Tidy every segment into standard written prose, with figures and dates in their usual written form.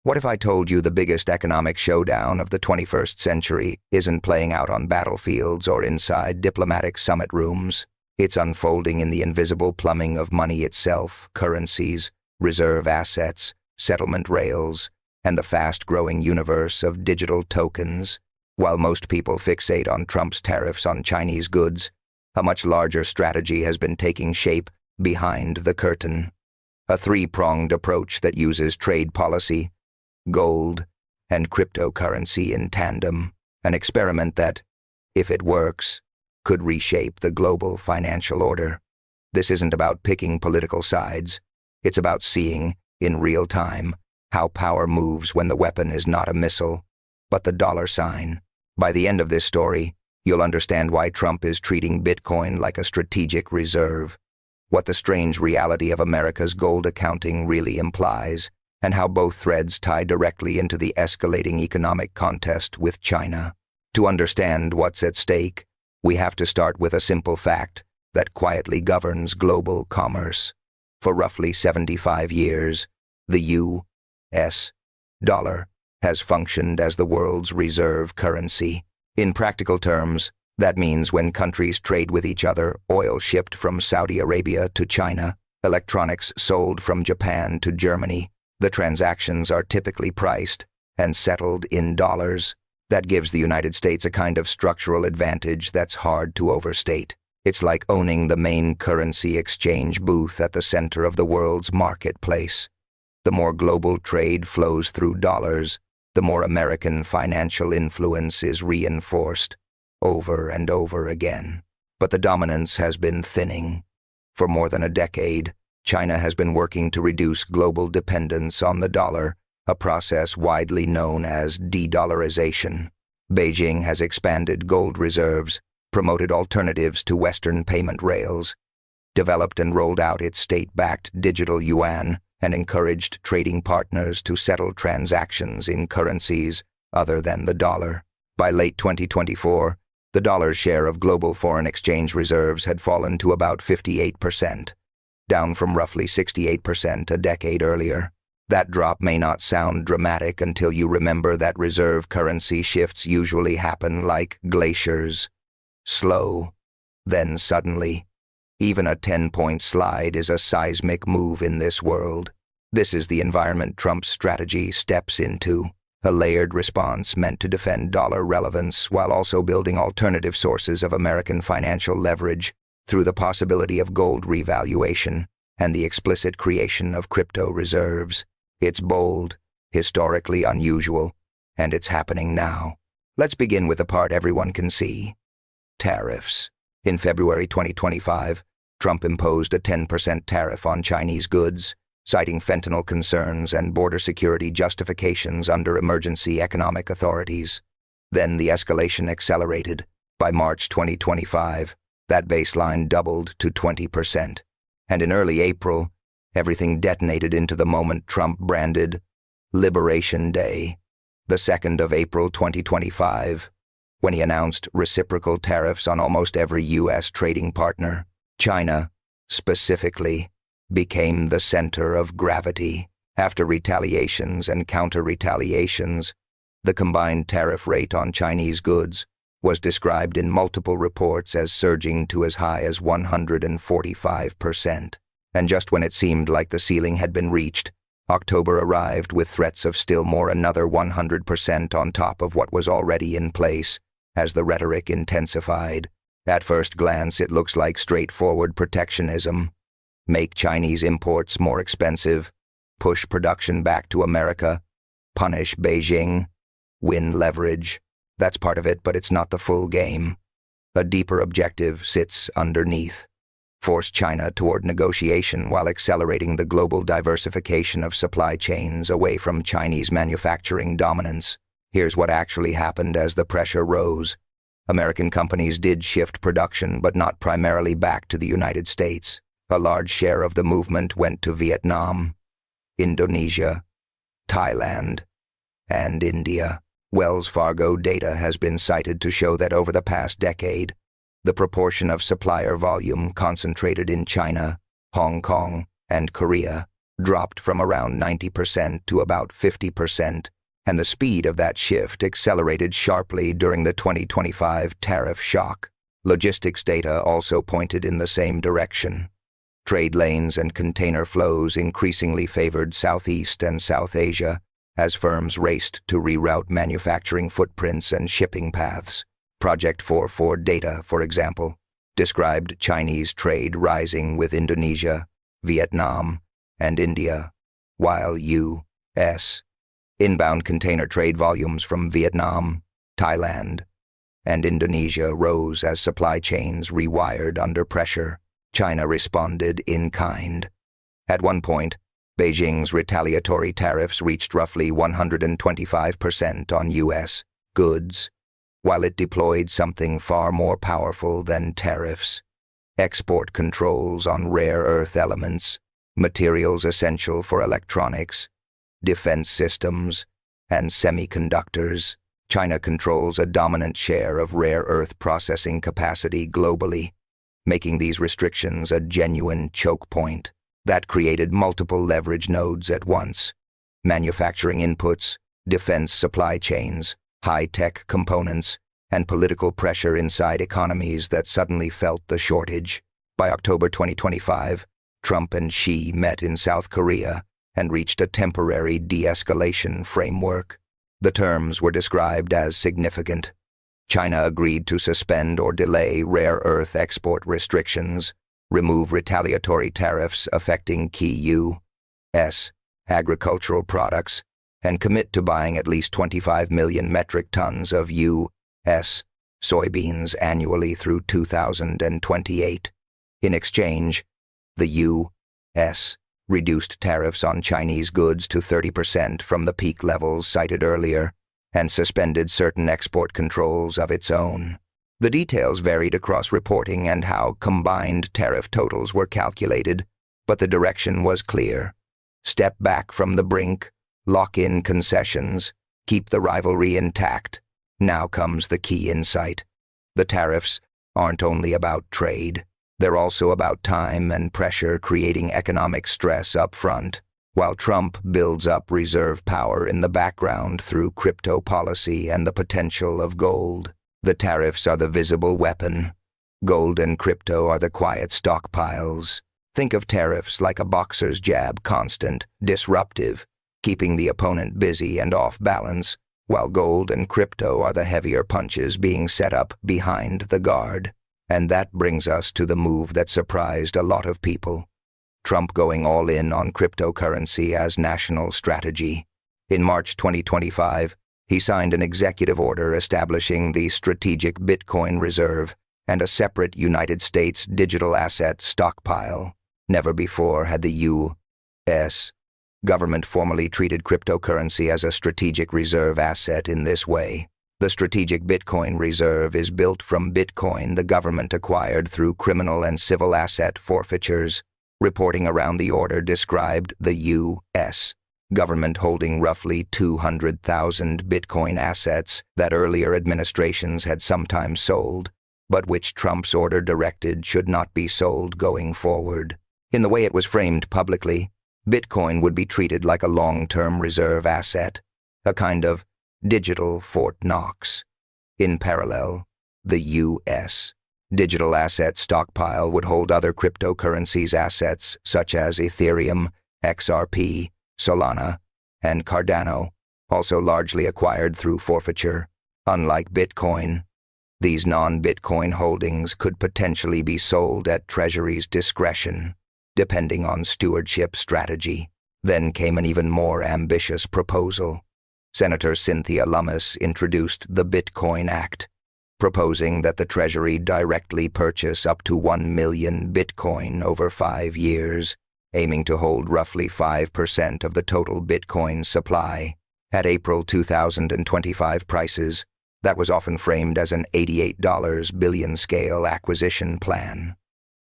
What if I told you the biggest economic showdown of the 21st century isn't playing out on battlefields or inside diplomatic summit rooms? It's unfolding in the invisible plumbing of money itself, currencies, reserve assets, settlement rails, and the fast-growing universe of digital tokens. While most people fixate on Trump's tariffs on Chinese goods, a much larger strategy has been taking shape behind the curtain. A three-pronged approach that uses trade policy, gold, and cryptocurrency in tandem. An experiment that, if it works, could reshape the global financial order. This isn't about picking political sides. It's about seeing, in real time, how power moves when the weapon is not a missile, but the dollar sign. By the end of this story, you'll understand why Trump is treating Bitcoin like a strategic reserve, what the strange reality of America's gold accounting really implies, and how both threads tie directly into the escalating economic contest with China. To understand what's at stake, we have to start with a simple fact that quietly governs global commerce. For roughly 75 years, the U.S. dollar has functioned as the world's reserve currency. In practical terms, that means when countries trade with each other, oil shipped from Saudi Arabia to China, electronics sold from Japan to Germany, the transactions are typically priced and settled in dollars. That gives the United States a kind of structural advantage that's hard to overstate. It's like owning the main currency exchange booth at the center of the world's marketplace. The more global trade flows through dollars, the more American financial influence is reinforced, over and over again. But the dominance has been thinning. For more than a decade, China has been working to reduce global dependence on the dollar, a process widely known as de-dollarization. Beijing has expanded gold reserves, promoted alternatives to Western payment rails, developed and rolled out its state-backed digital yuan, and encouraged trading partners to settle transactions in currencies other than the dollar. By late 2024, the dollar's share of global foreign exchange reserves had fallen to about 58%, down from roughly 68% a decade earlier. That drop may not sound dramatic until you remember that reserve currency shifts usually happen like glaciers. Slow, then suddenly. Even a 10-point slide is a seismic move in this world. This is the environment Trump's strategy steps into, a layered response meant to defend dollar relevance while also building alternative sources of American financial leverage through the possibility of gold revaluation and the explicit creation of crypto reserves. It's bold, historically unusual, and it's happening now. Let's begin with the part everyone can see. Tariffs. In February 2025, Trump imposed a 10% tariff on Chinese goods, citing fentanyl concerns and border security justifications under emergency economic authorities. Then the escalation accelerated. By March 2025, that baseline doubled to 20%. And in early April, everything detonated into the moment Trump branded Liberation Day, the 2nd of April 2025, when he announced reciprocal tariffs on almost every U.S. trading partner. China, specifically, became the center of gravity. After retaliations and counter-retaliations, the combined tariff rate on Chinese goods was described in multiple reports as surging to as high as 145%. And just when it seemed like the ceiling had been reached, October arrived with threats of still more, another 100% on top of what was already in place, as the rhetoric intensified. At first glance, it looks like straightforward protectionism. Make Chinese imports more expensive, push production back to America, punish Beijing, win leverage. That's part of it, but it's not the full game. A deeper objective sits underneath. Force China toward negotiation while accelerating the global diversification of supply chains away from Chinese manufacturing dominance. Here's what actually happened as the pressure rose. American companies did shift production, but not primarily back to the United States. A large share of the movement went to Vietnam, Indonesia, Thailand, and India. Wells Fargo data has been cited to show that over the past decade, the proportion of supplier volume concentrated in China, Hong Kong, and Korea dropped from around 90% to about 50%, and the speed of that shift accelerated sharply during the 2025 tariff shock. Logistics data also pointed in the same direction. Trade lanes and container flows increasingly favored Southeast and South Asia as firms raced to reroute manufacturing footprints and shipping paths. Project 44 data, for example, described Chinese trade rising with Indonesia, Vietnam, and India, while U.S. inbound container trade volumes from Vietnam, Thailand, and Indonesia rose as supply chains rewired under pressure. China responded in kind. At one point, Beijing's retaliatory tariffs reached roughly 125% on U.S. goods, while it deployed something far more powerful than tariffs: export controls on rare earth elements, materials essential for electronics, defense systems, and semiconductors. China controls a dominant share of rare earth processing capacity globally, making these restrictions a genuine choke point. That created multiple leverage nodes at once: manufacturing inputs, defense supply chains, high-tech components, and political pressure inside economies that suddenly felt the shortage. By October 2025, Trump and Xi met in South Korea and reached a temporary de-escalation framework. The terms were described as significant. China agreed to suspend or delay rare earth export restrictions, remove retaliatory tariffs affecting key U.S. agricultural products, and commit to buying at least 25 million metric tons of U.S. soybeans annually through 2028. In exchange, the U.S. reduced tariffs on Chinese goods to 30% from the peak levels cited earlier, and suspended certain export controls of its own. The details varied across reporting and how combined tariff totals were calculated, but the direction was clear: step back from the brink, lock in concessions, keep the rivalry intact. Now comes the key insight. The tariffs aren't only about trade. They're also about time and pressure, creating economic stress up front, while Trump builds up reserve power in the background through crypto policy and the potential of gold. The tariffs are the visible weapon. Gold and crypto are the quiet stockpiles. Think of tariffs like a boxer's jab: constant, disruptive, keeping the opponent busy and off balance, while gold and crypto are the heavier punches being set up behind the guard. And that brings us to the move that surprised a lot of people: Trump going all in on cryptocurrency as national strategy. In March 2025, he signed an executive order establishing the Strategic Bitcoin Reserve and a separate United States digital asset stockpile. Never before had the U.S. government formally treated cryptocurrency as a strategic reserve asset in this way. The Strategic Bitcoin Reserve is built from Bitcoin the government acquired through criminal and civil asset forfeitures. Reporting around the order described the U.S. government holding roughly 200,000 Bitcoin assets that earlier administrations had sometimes sold, but which Trump's order directed should not be sold going forward. In the way it was framed publicly, Bitcoin would be treated like a long-term reserve asset, a kind of digital Fort Knox. In parallel, the U.S. digital asset stockpile would hold other cryptocurrencies' assets such as Ethereum, XRP, Solana, and Cardano, also largely acquired through forfeiture. Unlike Bitcoin, these non-Bitcoin holdings could potentially be sold at Treasury's discretion, depending on stewardship strategy. Then came an even more ambitious proposal. Senator Cynthia Lummis introduced the Bitcoin Act, proposing that the Treasury directly purchase up to 1 million Bitcoin over 5 years, aiming to hold roughly 5% of the total Bitcoin supply. At April 2025 prices, that was often framed as an $88 billion-scale acquisition plan.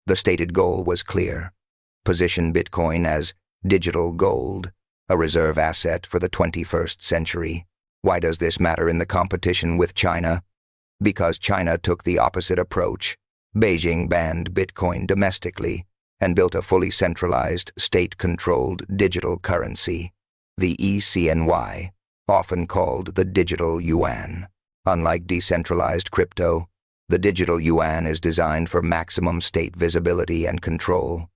The stated goal was clear: position Bitcoin as digital gold, a reserve asset for the 21st century. Why does this matter in the competition with China? Because China took the opposite approach. Beijing banned Bitcoin domestically and built a fully centralized, state-controlled digital currency, the eCNY, often called the digital yuan. Unlike decentralized crypto, the digital yuan is designed for maximum state visibility and control.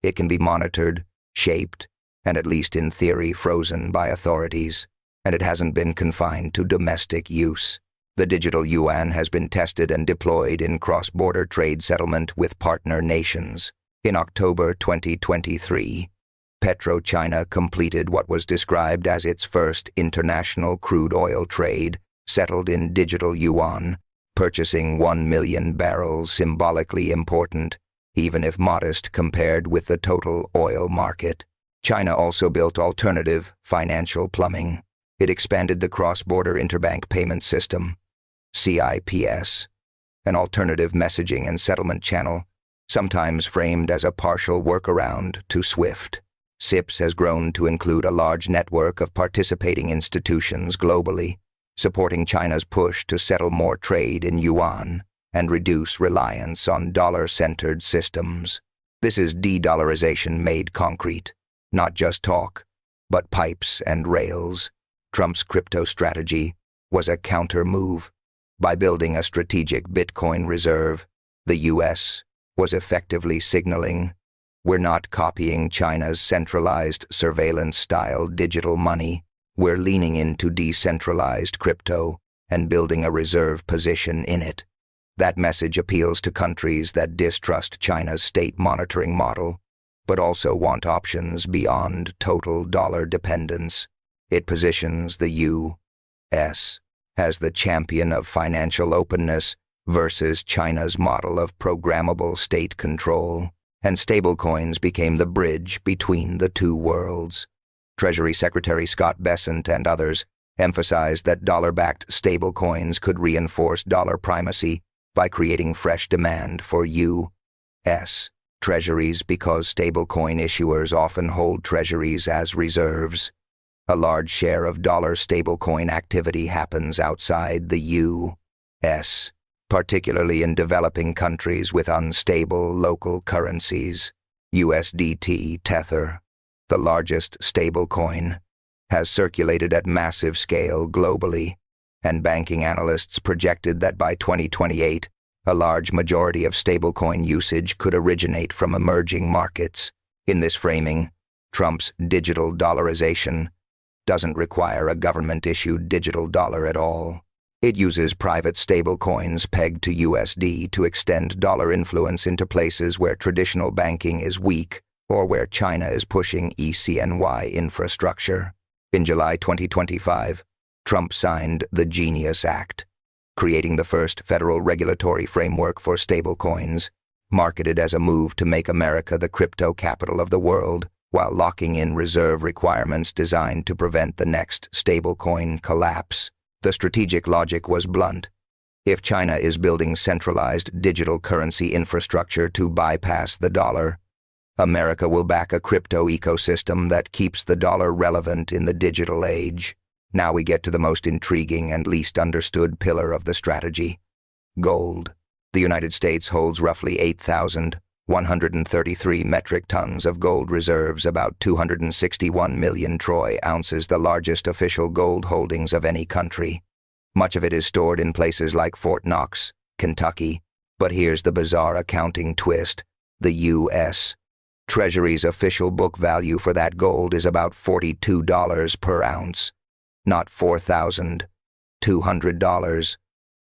It can be monitored, shaped, and at least in theory frozen by authorities, and it hasn't been confined to domestic use. The digital yuan has been tested and deployed in cross-border trade settlement with partner nations. In October 2023, PetroChina completed what was described as its first international crude oil trade, settled in digital yuan, purchasing 1 million barrels, symbolically important, even if modest compared with the total oil market. China also built alternative financial plumbing. It expanded the cross-border interbank payment system, CIPS, an alternative messaging and settlement channel, sometimes framed as a partial workaround to SWIFT. CIPS has grown to include a large network of participating institutions globally, supporting China's push to settle more trade in yuan and reduce reliance on dollar-centered systems. This is de-dollarization made concrete, not just talk, but pipes and rails. Trump's crypto strategy was a counter-move. By building a strategic Bitcoin reserve, the U.S. was effectively signaling, we're not copying China's centralized surveillance-style digital money. We're leaning into decentralized crypto and building a reserve position in it. That message appeals to countries that distrust China's state monitoring model, but also want options beyond total dollar dependence. It positions the U.S. as the champion of financial openness versus China's model of programmable state control, and stablecoins became the bridge between the two worlds. Treasury Secretary Scott Bessent and others emphasized that dollar-backed stablecoins could reinforce dollar primacy by creating fresh demand for U.S. treasuries because stablecoin issuers often hold treasuries as reserves. A large share of dollar stablecoin activity happens outside the U.S., particularly in developing countries with unstable local currencies. USDT Tether, the largest stablecoin, has circulated at massive scale globally, and banking analysts projected that by 2028, a large majority of stablecoin usage could originate from emerging markets. In this framing, Trump's digital dollarization doesn't require a government-issued digital dollar at all. It uses private stablecoins pegged to USD to extend dollar influence into places where traditional banking is weak or where China is pushing eCNY infrastructure. In July 2025, Trump signed the Genius Act, creating the first federal regulatory framework for stablecoins, marketed as a move to make America the crypto capital of the world, while locking in reserve requirements designed to prevent the next stablecoin collapse. The strategic logic was blunt. If China is building centralized digital currency infrastructure to bypass the dollar, America will back a crypto ecosystem that keeps the dollar relevant in the digital age. Now we get to the most intriguing and least understood pillar of the strategy: gold. The United States holds roughly 8,133 metric tons of gold reserves, about 261 million troy ounces, the largest official gold holdings of any country. Much of it is stored in places like Fort Knox, Kentucky. But here's the bizarre accounting twist: the U.S. Treasury's official book value for that gold is about $42 per ounce. Not $4,200,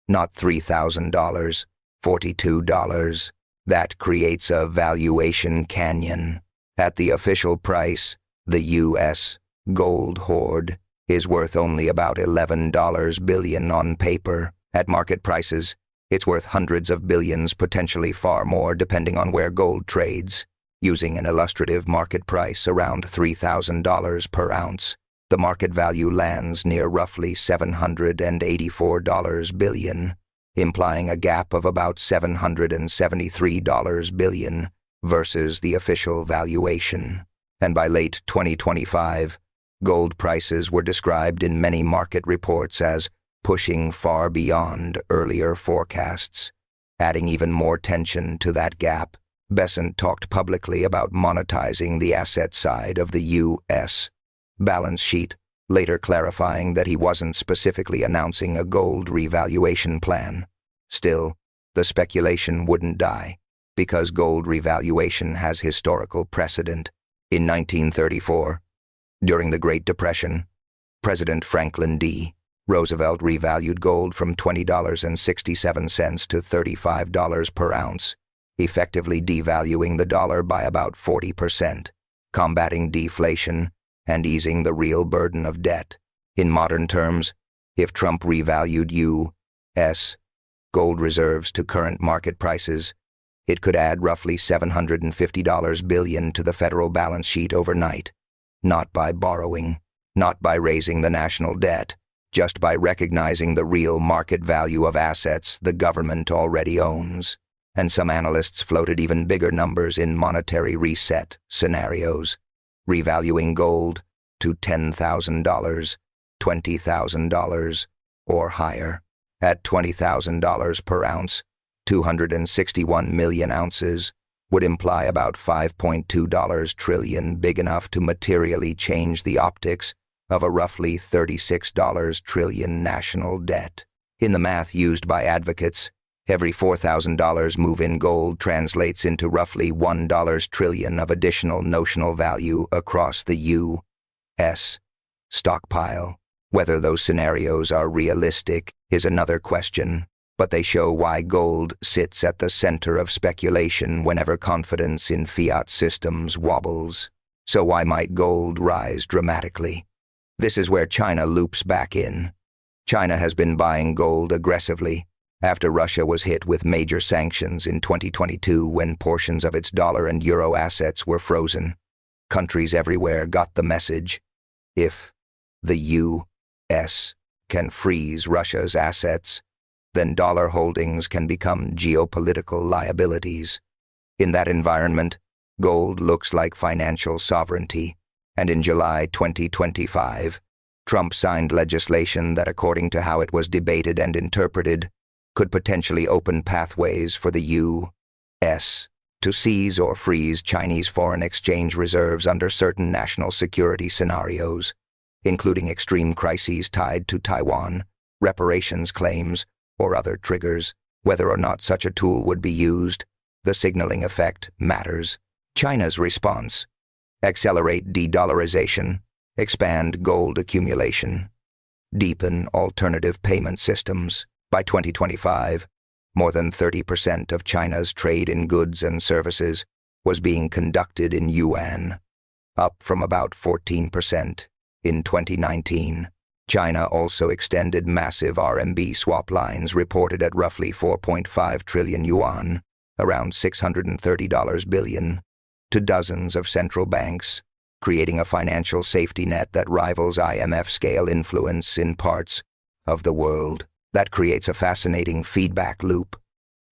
not $3,000, $42. That creates a valuation canyon. At the official price, the U.S. gold hoard is worth only about $11 billion on paper. At market prices, it's worth hundreds of billions, potentially far more depending on where gold trades. Using an illustrative market price around $3,000 per ounce, the market value lands near roughly $784 billion, implying a gap of about $773 billion versus the official valuation. And by late 2025, gold prices were described in many market reports as pushing far beyond earlier forecasts, adding even more tension to that gap. Bessent talked publicly about monetizing the asset side of the U.S. balance sheet, later clarifying that he wasn't specifically announcing a gold revaluation plan. Still, the speculation wouldn't die, because gold revaluation has historical precedent. In 1934, during the Great Depression, President Franklin D. Roosevelt revalued gold from $20.67 to $35 per ounce, effectively devaluing the dollar by about 40%, combating deflation and easing the real burden of debt. In modern terms, if Trump revalued U.S. gold reserves to current market prices, it could add roughly $750 billion to the federal balance sheet overnight, not by borrowing, not by raising the national debt, just by recognizing the real market value of assets the government already owns. And some analysts floated even bigger numbers in monetary reset scenarios, revaluing gold to $10,000, $20,000, or higher. At $20,000 per ounce, 261 million ounces would imply about $5.2 trillion, big enough to materially change the optics of a roughly $36 trillion national debt. In the math used by advocates, every $4,000 move in gold translates into roughly $1 trillion of additional notional value across the U.S. stockpile. Whether those scenarios are realistic is another question, but they show why gold sits at the center of speculation whenever confidence in fiat systems wobbles. So why might gold rise dramatically? This is where China loops back in. China has been buying gold aggressively after Russia was hit with major sanctions in 2022 when portions of its dollar and euro assets were frozen. Countries everywhere got the message. If the U.S. can freeze Russia's assets, then dollar holdings can become geopolitical liabilities. In that environment, gold looks like financial sovereignty, and in July 2025, Trump signed legislation that, according to how it was debated and interpreted, could potentially open pathways for the U.S. to seize or freeze Chinese foreign exchange reserves under certain national security scenarios, including extreme crises tied to Taiwan, reparations claims, or other triggers. Whether or not such a tool would be used, the signaling effect matters. China's response: accelerate de-dollarization, expand gold accumulation, deepen alternative payment systems. By 2025, more than 30% of China's trade in goods and services was being conducted in yuan, up from about 14% in 2019. China also extended massive RMB swap lines reported at roughly 4.5 trillion yuan, around $630 billion, to dozens of central banks, creating a financial safety net that rivals IMF-scale influence in parts of the world. That creates a fascinating feedback loop.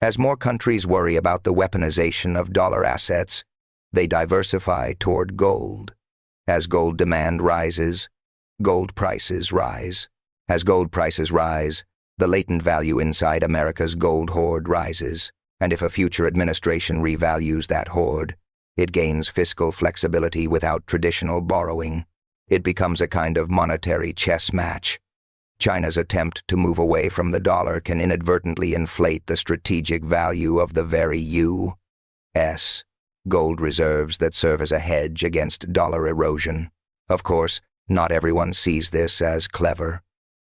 As more countries worry about the weaponization of dollar assets, they diversify toward gold. As gold demand rises, gold prices rise. As gold prices rise, the latent value inside America's gold hoard rises, and if a future administration revalues that hoard, it gains fiscal flexibility without traditional borrowing. It becomes a kind of monetary chess match. China's attempt to move away from the dollar can inadvertently inflate the strategic value of the very U.S. gold reserves that serve as a hedge against dollar erosion. Of course, not everyone sees this as clever.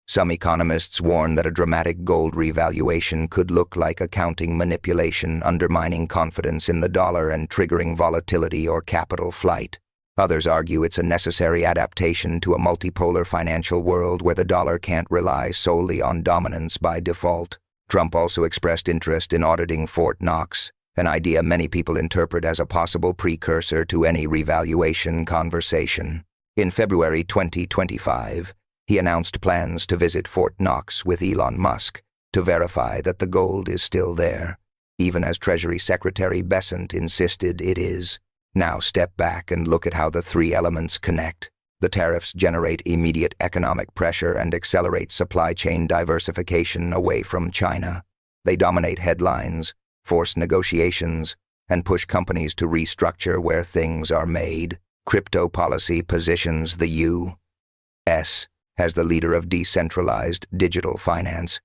Some economists warn that a dramatic gold revaluation could look like accounting manipulation, undermining confidence in the dollar and triggering volatility or capital flight. Others argue it's a necessary adaptation to a multipolar financial world where the dollar can't rely solely on dominance by default. Trump also expressed interest in auditing Fort Knox, an idea many people interpret as a possible precursor to any revaluation conversation. In February 2025, he announced plans to visit Fort Knox with Elon Musk to verify that the gold is still there, even as Treasury Secretary Bessent insisted it is. Now step back and look at how the three elements connect. The tariffs generate immediate economic pressure and accelerate supply chain diversification away from China. They dominate headlines, force negotiations, and push companies to restructure where things are made. Crypto policy positions the U.S. as the leader of decentralized digital finance,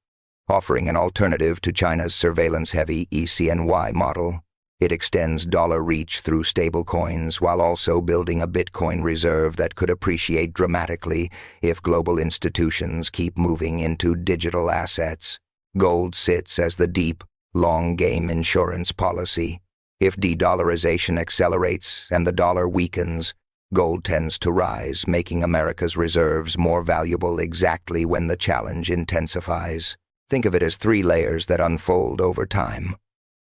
offering an alternative to China's surveillance-heavy ECNY model. It extends dollar reach through stablecoins while also building a Bitcoin reserve that could appreciate dramatically if global institutions keep moving into digital assets. Gold sits as the deep, long-game insurance policy. If de-dollarization accelerates and the dollar weakens, gold tends to rise, making America's reserves more valuable exactly when the challenge intensifies. Think of it as three layers that unfold over time.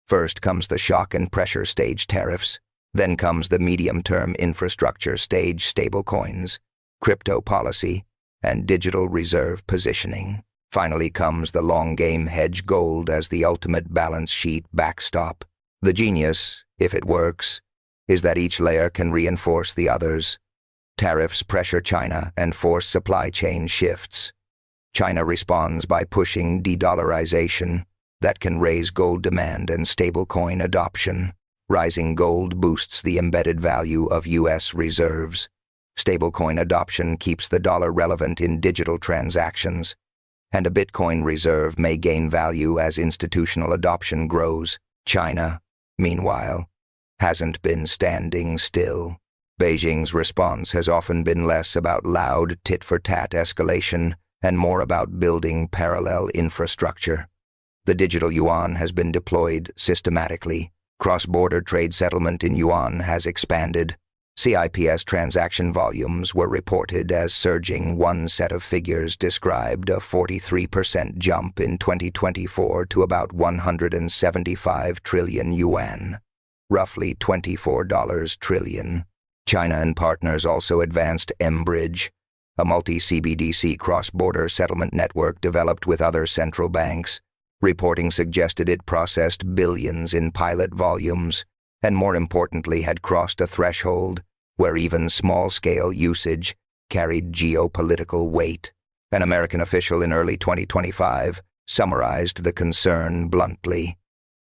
First comes the shock and pressure stage tariffs. Then comes the medium-term infrastructure stage stablecoins, crypto policy, and digital reserve positioning. Finally comes the long-game hedge gold as the ultimate balance sheet backstop. The genius, if it works, is that each layer can reinforce the others. Tariffs pressure China and force supply chain shifts. China responds by pushing de-dollarization that can raise gold demand and stablecoin adoption. Rising gold boosts the embedded value of U.S. reserves. Stablecoin adoption keeps the dollar relevant in digital transactions, and a Bitcoin reserve may gain value as institutional adoption grows. China, meanwhile, hasn't been standing still. Beijing's response has often been less about loud tit-for-tat escalation and more about building parallel infrastructure. The digital yuan has been deployed systematically. Cross-border trade settlement in yuan has expanded. CIPS transaction volumes were reported as surging. One set of figures described a 43% jump in 2024 to about 175 trillion yuan, roughly $24 trillion. China and partners also advanced mBridge, a multi-CBDC cross-border settlement network developed with other central banks. Reporting suggested it processed billions in pilot volumes, and more importantly had crossed a threshold where even small-scale usage carried geopolitical weight. An American official in early 2025 summarized the concern bluntly.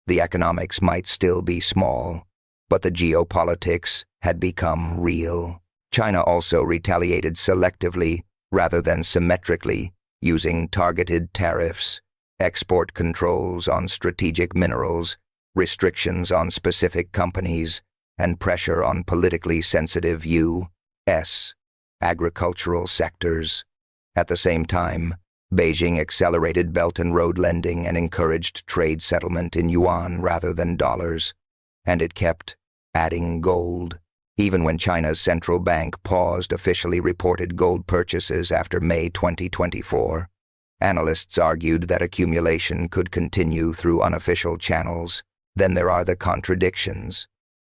The economics might still be small, but the geopolitics had become real. China also retaliated selectively rather than symmetrically, using targeted tariffs, export controls on strategic minerals, restrictions on specific companies, and pressure on politically sensitive U.S. agricultural sectors. At the same time, Beijing accelerated Belt and Road lending and encouraged trade settlement in yuan rather than dollars, and it kept adding gold. Even when China's central bank paused officially reported gold purchases after May 2024, analysts argued that accumulation could continue through unofficial channels. Then there are the contradictions.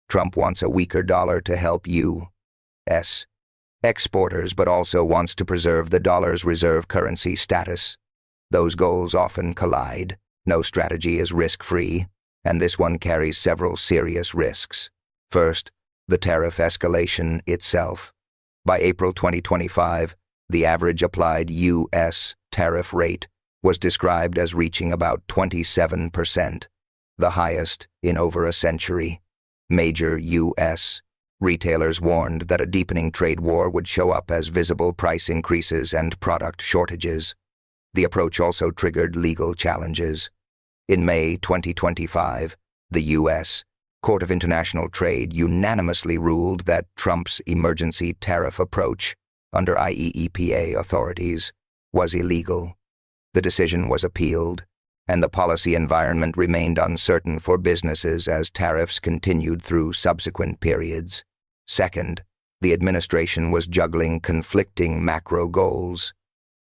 Trump wants a weaker dollar to help U.S. exporters, but also wants to preserve the dollar's reserve currency status. Those goals often collide. No strategy is risk-free, and this one carries several serious risks. First, the tariff escalation itself. By April 2025, the average applied U.S. tariff rate was described as reaching about 27%, the highest in over a century. Major U.S. retailers warned that a deepening trade war would show up as visible price increases and product shortages. The approach also triggered legal challenges. In May 2025, the U.S. Court of International Trade unanimously ruled that Trump's emergency tariff approach under IEEPA authorities was illegal. The decision was appealed, and the policy environment remained uncertain for businesses as tariffs continued through subsequent periods. Second, the administration was juggling conflicting macro goals.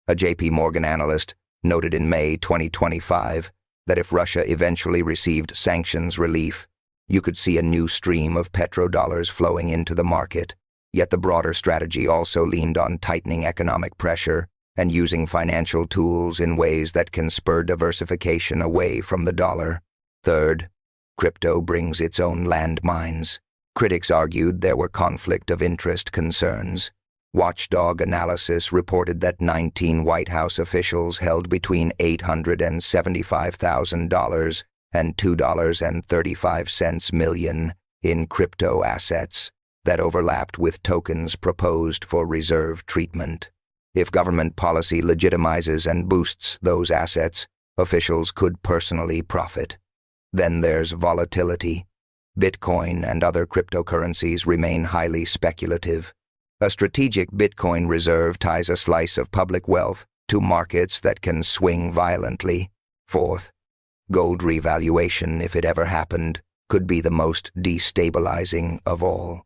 A J.P. Morgan analyst noted in May 2025 that if Russia eventually received sanctions relief, you could see a new stream of petrodollars flowing into the market. Yet the broader strategy also leaned on tightening economic pressure and using financial tools in ways that can spur diversification away from the dollar. Third, crypto brings its own landmines. Critics argued there were conflict of interest concerns. Watchdog Analysis reported that 19 White House officials held between $800,000 and $75,000 and $2.35 million in crypto assets that overlapped with tokens proposed for reserve treatment. If government policy legitimizes and boosts those assets, officials could personally profit. Then there's volatility. Bitcoin and other cryptocurrencies remain highly speculative. A strategic Bitcoin reserve ties a slice of public wealth to markets that can swing violently. Fourth, gold revaluation, if it ever happened, could be the most destabilizing of all.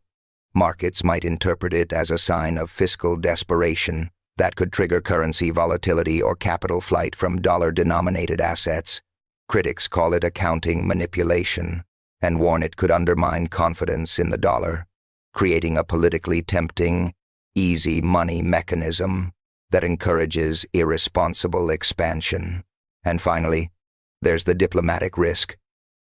Markets might interpret it as a sign of fiscal desperation that could trigger currency volatility or capital flight from dollar-denominated assets. Critics call it accounting manipulation and warn it could undermine confidence in the dollar, creating a politically tempting, easy money mechanism that encourages irresponsible expansion. And finally, there's the diplomatic risk.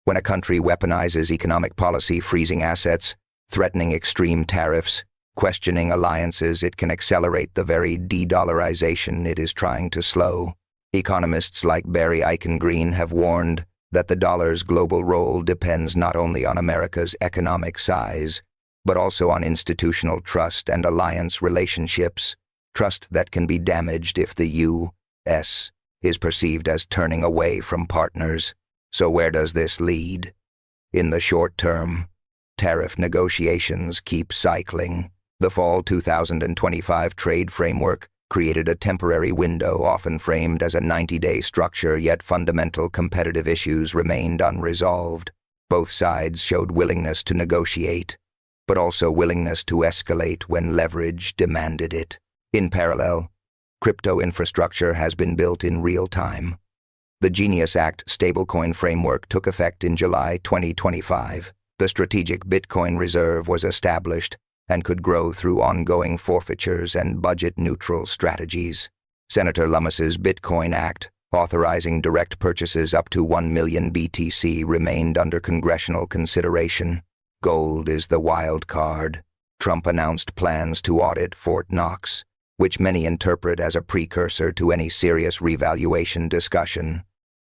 When a country weaponizes economic policy, freezing assets, threatening extreme tariffs, questioning alliances, it can accelerate the very de-dollarization it is trying to slow. Economists like Barry Eichengreen have warned that the dollar's global role depends not only on America's economic size, but also on institutional trust and alliance relationships, trust that can be damaged if the U.S. is perceived as turning away from partners. So where does this lead? In the short term, tariff negotiations keep cycling. The fall 2025 trade framework created a temporary window often framed as a 90-day structure, yet fundamental competitive issues remained unresolved. Both sides showed willingness to negotiate, but also willingness to escalate when leverage demanded it. In parallel, crypto infrastructure has been built in real time. The Genius Act stablecoin framework took effect in July 2025. The strategic Bitcoin reserve was established and could grow through ongoing forfeitures and budget-neutral strategies. Senator Lummis's Bitcoin Act, authorizing direct purchases up to 1 million BTC, remained under congressional consideration. Gold is the wild card. Trump announced plans to audit Fort Knox, which many interpret as a precursor to any serious revaluation discussion.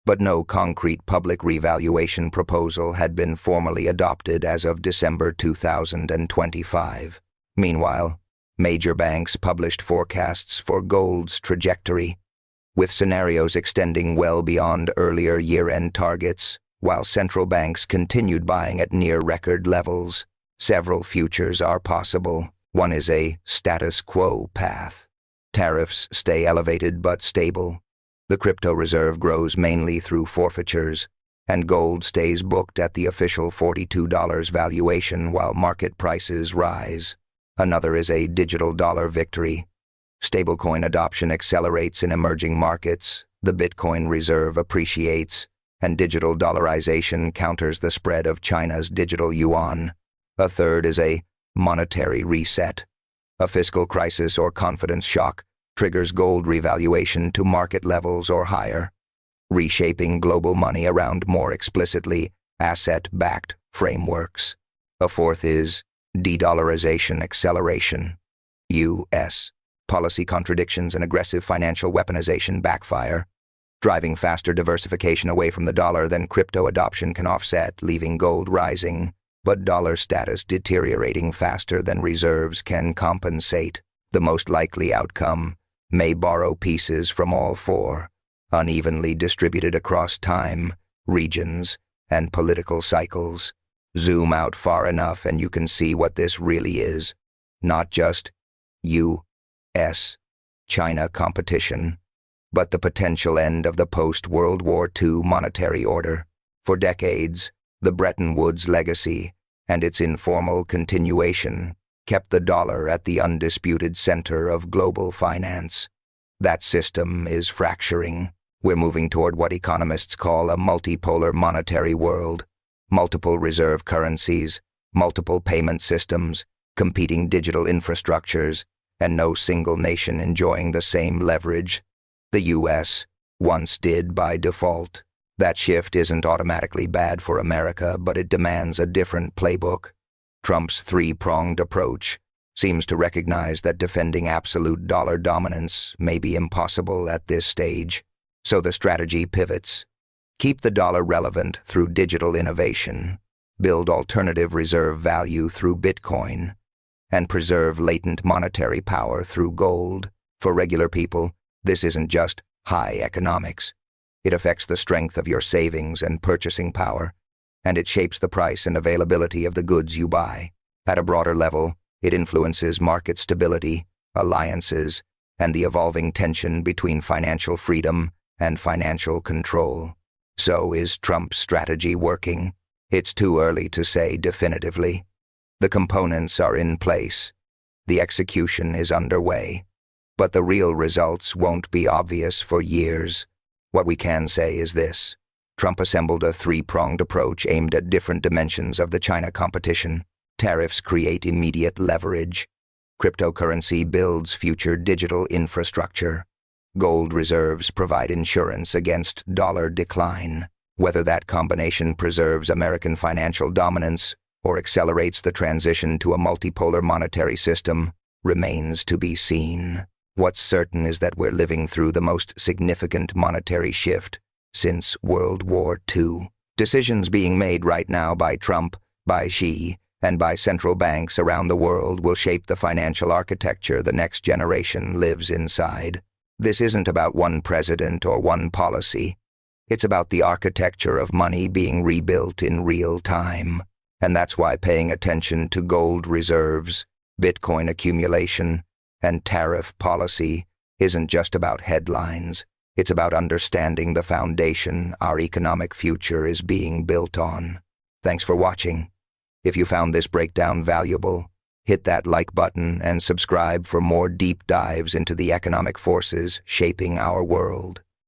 But no concrete public revaluation proposal had been formally adopted as of December 2025. Meanwhile, major banks published forecasts for gold's trajectory, with scenarios extending well beyond earlier year-end targets. While central banks continued buying at near-record levels, several futures are possible. One is a status quo path. Tariffs stay elevated but stable. The crypto reserve grows mainly through forfeitures, and gold stays booked at the official $42 valuation while market prices rise. Another is a digital dollar victory. Stablecoin adoption accelerates in emerging markets, the Bitcoin reserve appreciates, and digital dollarization counters the spread of China's digital yuan. A third is a monetary reset. A fiscal crisis or confidence shock triggers gold revaluation to market levels or higher, reshaping global money around more explicitly asset-backed frameworks. A fourth is de-dollarization acceleration. U.S. policy contradictions and aggressive financial weaponization backfire, driving faster diversification away from the dollar than crypto adoption can offset, leaving gold rising, but dollar status deteriorating faster than reserves can compensate. The most likely outcome may borrow pieces from all four, unevenly distributed across time, regions, and political cycles. Zoom out far enough and you can see what this really is. Not just U.S. China competition, but the potential end of the post-World War II monetary order. For decades, the Bretton Woods legacy and its informal continuation kept the dollar at the undisputed center of global finance. That system is fracturing. We're moving toward what economists call a multipolar monetary world. Multiple reserve currencies, multiple payment systems, competing digital infrastructures, and no single nation enjoying the same leverage the U.S. once did by default. That shift isn't automatically bad for America, but it demands a different playbook. Trump's three-pronged approach seems to recognize that defending absolute dollar dominance may be impossible at this stage, so the strategy pivots. Keep the dollar relevant through digital innovation, build alternative reserve value through Bitcoin, and preserve latent monetary power through gold. For regular people, this isn't just high economics. It affects the strength of your savings and purchasing power, and it shapes the price and availability of the goods you buy. At a broader level, it influences market stability, alliances, and the evolving tension between financial freedom and financial control. So, is Trump's strategy working? It's too early to say definitively. The components are in place. The execution is underway. But the real results won't be obvious for years. What we can say is this: Trump assembled a three-pronged approach aimed at different dimensions of the China competition. Tariffs create immediate leverage. Cryptocurrency builds future digital infrastructure. Gold reserves provide insurance against dollar decline. Whether that combination preserves American financial dominance or accelerates the transition to a multipolar monetary system remains to be seen. What's certain is that we're living through the most significant monetary shift since World War II. Decisions being made right now by Trump, by Xi, and by central banks around the world will shape the financial architecture the next generation lives inside. This isn't about one president or one policy. It's about the architecture of money being rebuilt in real time. And that's why paying attention to gold reserves, Bitcoin accumulation, and tariff policy isn't just about headlines. It's about understanding the foundation our economic future is being built on. Thanks for watching. If you found this breakdown valuable, hit that like button and subscribe for more deep dives into the economic forces shaping our world.